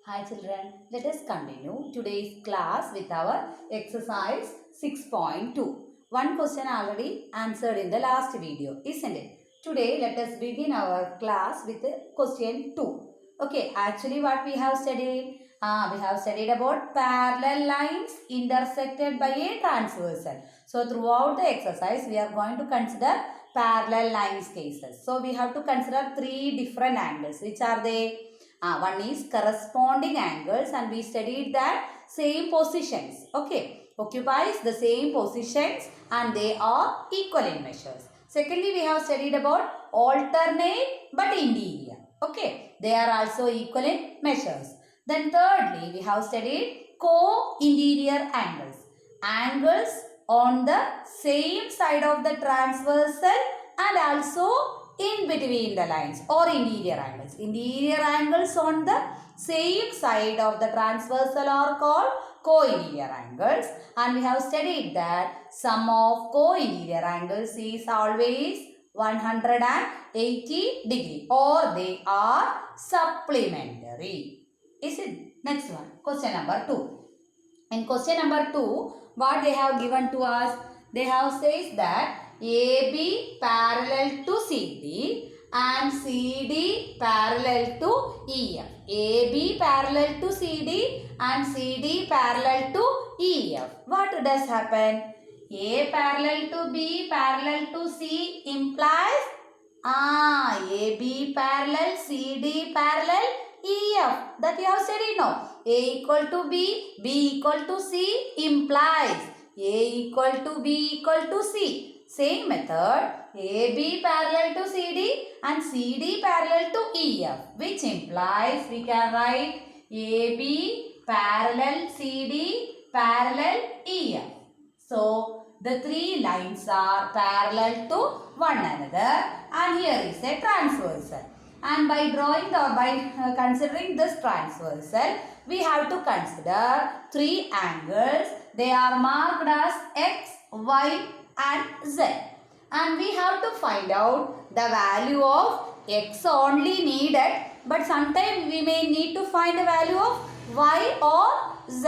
Hi children, let us continue today's class with our exercise 6.2. One question already answered in the last video, isn't it? Today let us begin our class with question 2. Okay, actually what we have studied? We have studied about parallel lines intersected by a transversal. So throughout the exercise we are going to consider parallel lines cases. So we have to consider three different angles. Which are they? One is corresponding angles and we studied that same positions. Okay, occupies the same positions and they are equal in measures. Secondly, we have studied about alternate but interior. Okay, they are also equal in measures. Then thirdly, we have studied co-interior angles. Angles on the same side of the transversal and also in between the lines or interior angles. Interior angles on the same side of the transversal are called co-interior angles, and we have studied that sum of co-interior angles is always 180 degree or they are supplementary. Is it? Next one, question number 2. In question number 2, what they have given to us? They have says that AB parallel to CD and CD parallel to EF. AB parallel to CD and CD parallel to EF. What does happen? A parallel to B parallel to C implies AB parallel, CD parallel, EF. That you have studied now. A equal to B, B equal to C implies A equal to B equal to C. Same method, AB parallel to CD and CD parallel to EF, which implies we can write AB parallel CD parallel EF. So, the three lines are parallel to one another and here is a transversal. And by drawing or by considering this transversal, we have to consider three angles. They are marked as X, Y and Z. And we have to find out the value of X only needed, but sometimes we may need to find the value of Y or Z.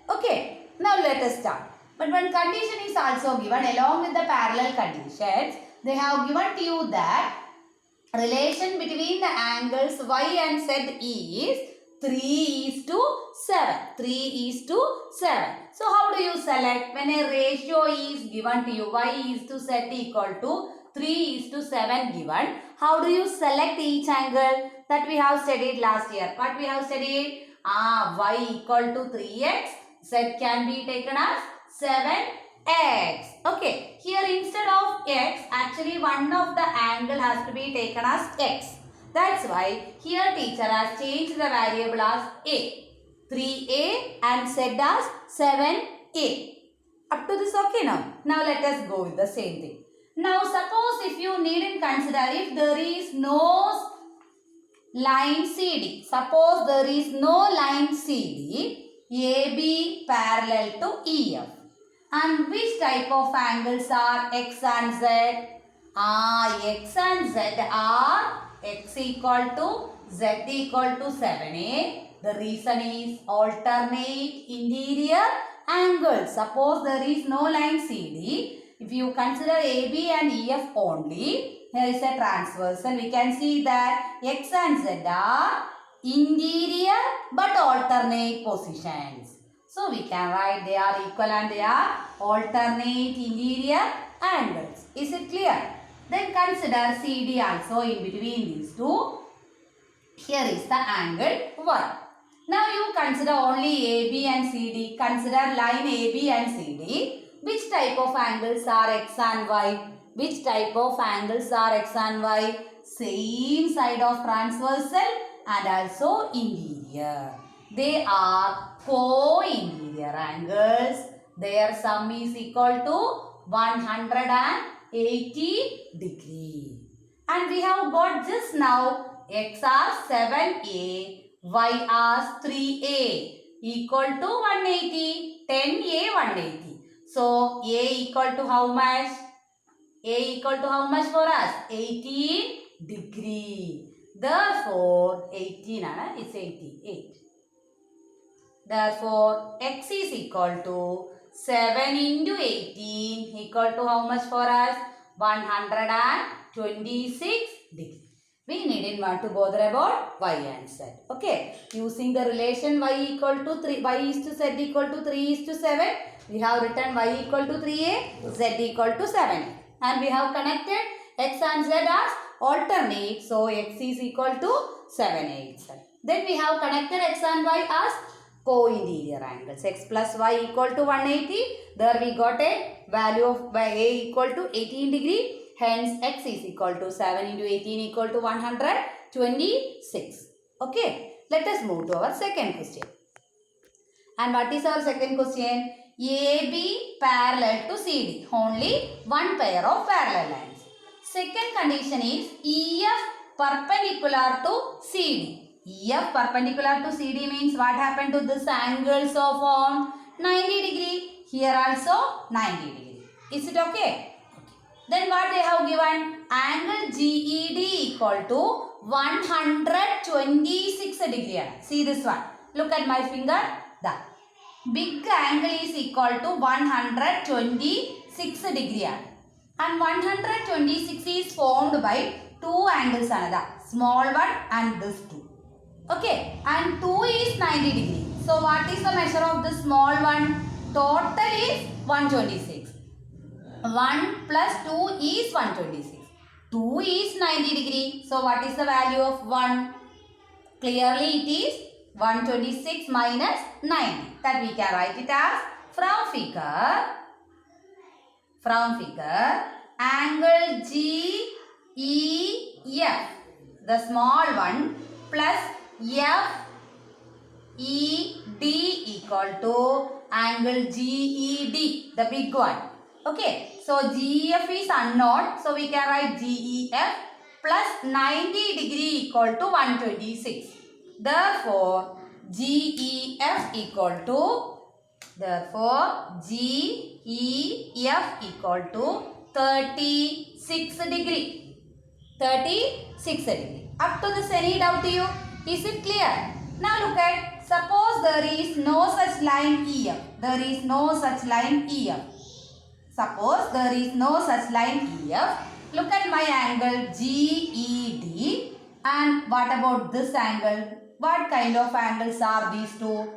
Okay, now let us start. But one condition is also given along with the parallel conditions. They have given to you that relation between the angles Y and Z is 3:7. 3:7. So how do you select? When a ratio is given to you, Y is to Z equal to 3:7 given. How do you select each angle? That we have studied last year. What we have studied? Y equal to 3x. Z can be taken as 7x. Okay. Here instead of x, actually one of the angle has to be taken as x. That's why here teacher has changed the variable as a. 3a and Z as 7a. Up to this okay now? Now let us go with the same thing. Now suppose if you needn't consider if there is no line CD. Suppose there is no line CD, AB parallel to EF. And which type of angles are X and Z? X and Z are X equal to Z equal to 7a. The reason is alternate interior angles. Suppose there is no line CD. If you consider AB and EF only, here is a transversal. We can see that X and Z are interior but alternate positions. So we can write they are equal and they are alternate interior angles. Is it clear? Then consider CD also in between these two. Here is the angle Y. Now you consider only AB and CD. Consider line AB and CD. Which type of angles are X and Y? Which type of angles are X and Y? Same side of transversal and also interior. They are co-interior angles. Their sum is equal to 180 degree. And we have got just now X as 7a, Y as 3a equal to 180, 10a 180. So a equal to how much? A equal to how much for us? 18 degree. Therefore 18 it's 88. Therefore, x is equal to 7 into 18 equal to how much for us? 126 degree. We needn't want to bother about y and z. Okay. Using the relation y equal to 3, y is to z equal to 3 is to 7. We have written y equal to 3a, z equal to 7. And we have connected x and z as alternate. So, x is equal to 7a itself. Then we have connected x and y as co-interior angles. X plus y equal to 180. There we got a value of a equal to 18 degree. Hence, x is equal to 7 into 18 equal to 126. Okay. Let us move to our second question. And what is our second question? AB parallel to CD. Only one pair of parallel lines. Second condition is EF perpendicular to CD. EF perpendicular to CD means what happened to this angles of form? 90 degree. Here also 90 degree. Is it okay? Then what they have given? Angle GED equal to 126 degree. See this one. Look at my finger. The big angle is equal to 126 degree. And 126 is formed by two angles another. Small one and this two. Okay. And 2 is 90 degree. So what is the measure of the small one? Total is 126. 1 plus 2 is 126. 2 is 90 degree. So what is the value of 1? Clearly it is 126 minus 90. That we can write it as from figure angle GEF, the small one, plus FED equal to angle GED, the big one. Okay, so GEF is unknown, so we can write GEF plus 90 degree equal to 126. Therefore, GEF equal to 36 degree. 36 degree. Up to this, any doubt to you? Is it clear? Now look at, suppose there is no such line EF. Suppose there is no such line EF. Look at my angle GED. And what about this angle? What kind of angles are these two?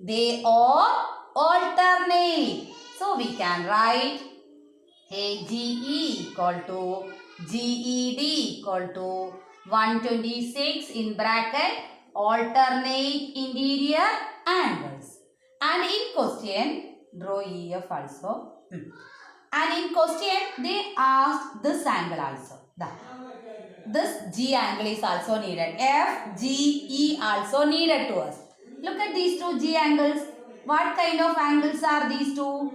They are alternate. So we can write AGE equal to GED equal to 126 in bracket alternate interior angles. And in question, draw EF also. And in question, they asked this angle also. This G angle is also needed. F, G, E also needed to us. Look at these two G angles. What kind of angles are these two?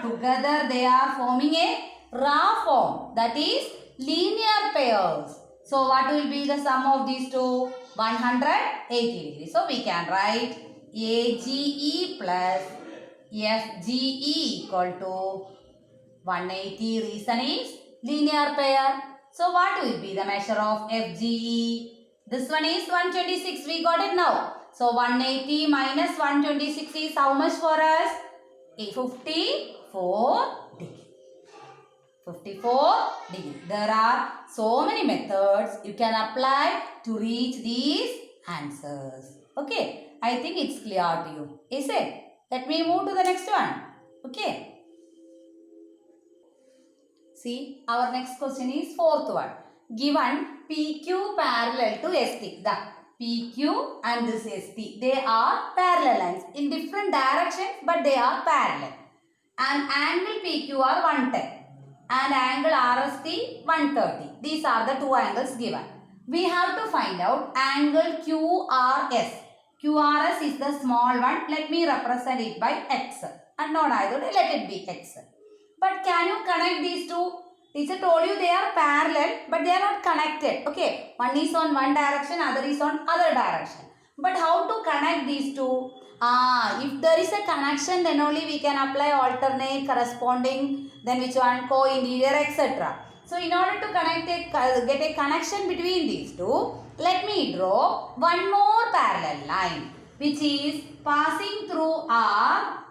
Together they are forming a raw form. That is linear pairs. So what will be the sum of these two? 180 degrees. So we can write AGE plus FGE equal to 180. Reason is linear pair. So what will be the measure of FGE? This one is 126. We got it now. So 180 minus 126 is how much for us? 54 degree. 54 degree. There are so many methods you can apply to reach these answers. Okay. I think it's clear to you. Is it? Let me move to the next one. Okay. See, our next question is fourth one. Given PQ parallel to ST. The PQ and this ST, they are parallel lines in different directions, but they are parallel. And angle PQ are 110 and angle RST 130. These are the two angles given. We have to find out angle QRS. QRS is the small one. Let me represent it by X. And not either, let it be X. But can you connect these two? Teacher told you they are parallel, but they are not connected. Okay, one is on one direction, other is on other direction. But how to connect these two? If there is a connection, then only we can apply alternate, corresponding, then which one, co-interior, etc. So in order to get a connection between these two, let me draw one more parallel line. which is passing through R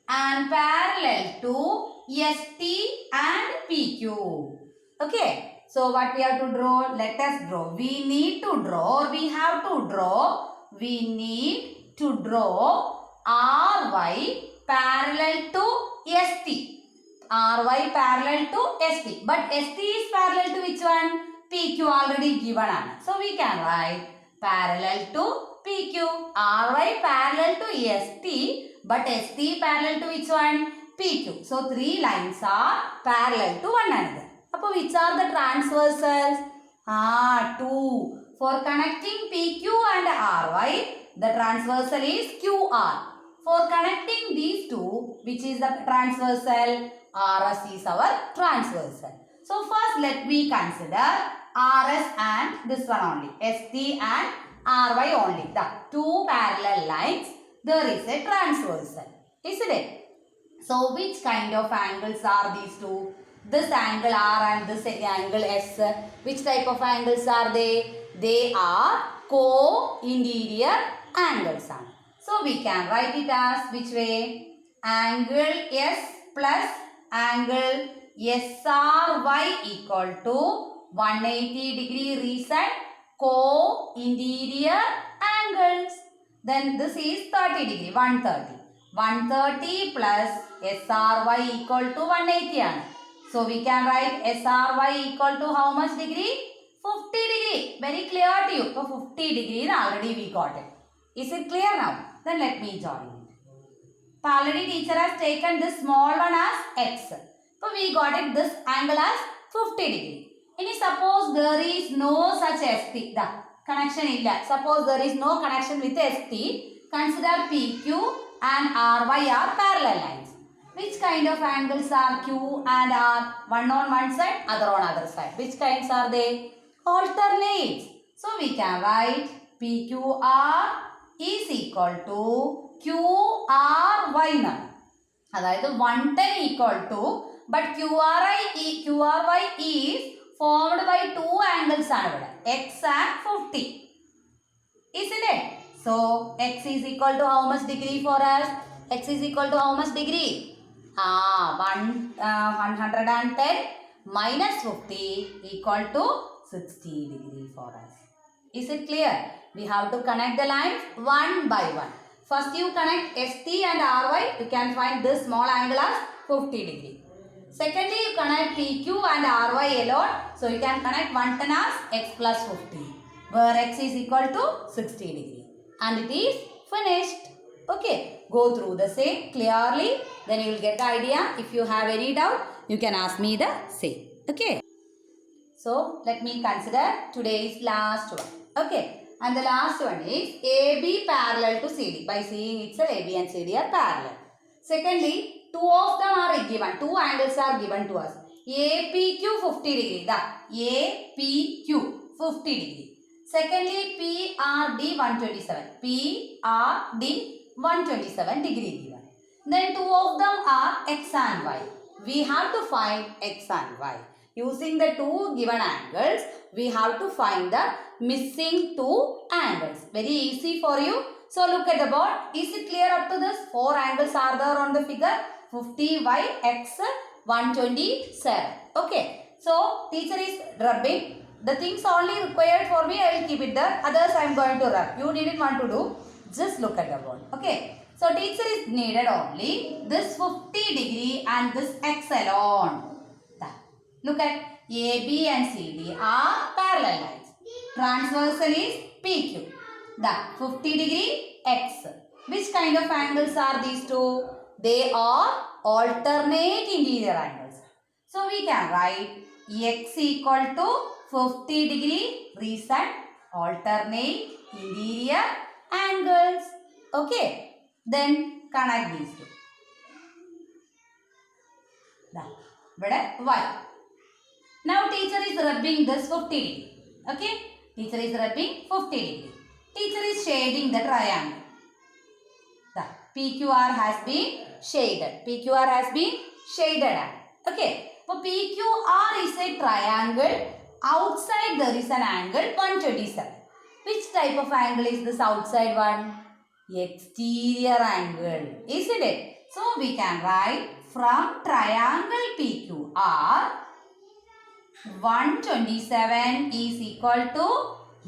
and parallel to ST and PQ. Okay. So what we have to draw? Let us draw. We need to draw, or we have to draw. We need to draw RY parallel to ST. RY parallel to ST. But ST is parallel to which one? PQ already given. So we can write parallel to PQ. RY parallel to ST. But ST parallel to which one? PQ. So 3 lines are parallel to one another. So which are the transversals? 2. For connecting PQ and RY, the transversal is QR. For connecting these two, which is the transversal? RS is our transversal. So first let me consider RS and this one only. ST and RY only. The 2 parallel lines, there is a transversal. Isn't it? So which kind of angles are these two? This angle R and this angle S. Which type of angles are they? They are co-interior angles. So we can write it as which way? Angle S plus angle SRY equal to 180 degree reset co-interior angles. Then this is 30 degree, 130. 130 plus SRY equal to 180. So we can write SRY equal to how much degree? 50 degree. Very clear to you. So 50 degree already we got it. Is it clear now? Then let me join it. So already teacher has taken this small one as X. So we got it this angle as 50 degree. And suppose there is no such ST. The connection illa. Suppose there is no connection with ST. Consider PQ and RY are parallel lines. Which kind of angles are Q and R? One on one side, other on other side. Which kinds are they? Alternates. So we can write PQR is equal to QRY now. That is 110 equal to, but QRY is formed by 2 angles X and 50. Isn't it? So X is equal to how much degree for us? X is equal to how much degree? 110 minus 50 equal to 60 degree for us. Is it clear? We have to connect the lines one by one. First you connect ST and RY. You can find this small angle as 50 degree. Secondly, you connect PQ and RY alone. So you can connect 110 as X plus 50. Where X is equal to 60 degree. And it is finished. Okay. Go through the same clearly. Then you will get the idea. If you have any doubt, you can ask me the same. Okay. So let me consider today's last one. Okay. And the last one is AB parallel to CD. By seeing itself, AB and CD are parallel. Secondly, 2 of them are given. 2 angles are given to us. APQ 50 degree. The APQ 50 degree. Secondly, PRD 127. PRD 127 degree given. Then 2 of them are X and Y. We have to find X and Y. Using the 2 given angles, we have to find the missing 2 angles. Very easy for you. So look at the board. Is it clear up to this? 4 angles are there on the figure. 50Y, X, 127. Okay. So teacher is rubbing. The things only required for me, I will keep it there. Others I am going to rub. You didn't want to do. Just look at the board. Okay. So teacher is needed only this 50 degree and this X alone. Look at AB and CD are parallel lines. Transversal is PQ. The 50 degree X. Which kind of angles are these two? They are alternate interior angles. So we can write X equal to 50 degree reset alternate interior angles. Okay. Then connect these two. But Y. Now teacher is rubbing this 50 degree. Okay. Teacher is rubbing 50 degree. Teacher is shading the triangle. The PQR has been shaded. PQR has been shaded. Okay. So PQR is a triangle. Outside there is an angle 127. Which type of angle is this outside one? Exterior angle, isn't it? So we can write from triangle PQR 127 is equal to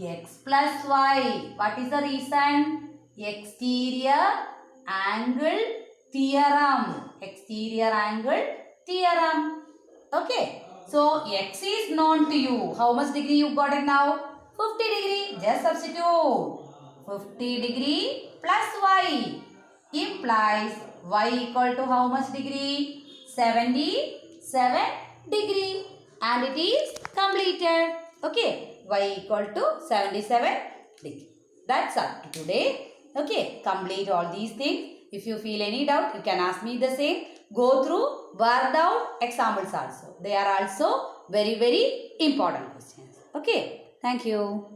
x plus y. What is the reason? Exterior angle theorem. Exterior angle theorem. Okay. So x is known to you. How much degree you got it now? 50 degree. Just substitute. 50 degree plus y implies y equal to how much degree? 77 degree. And it is completed. Okay. Y equal to 77 degree. That's up to today. Okay. Complete all these things. If you feel any doubt, you can ask me the same. Go through worked out examples also. They are also very, very important questions. Okay. Thank you.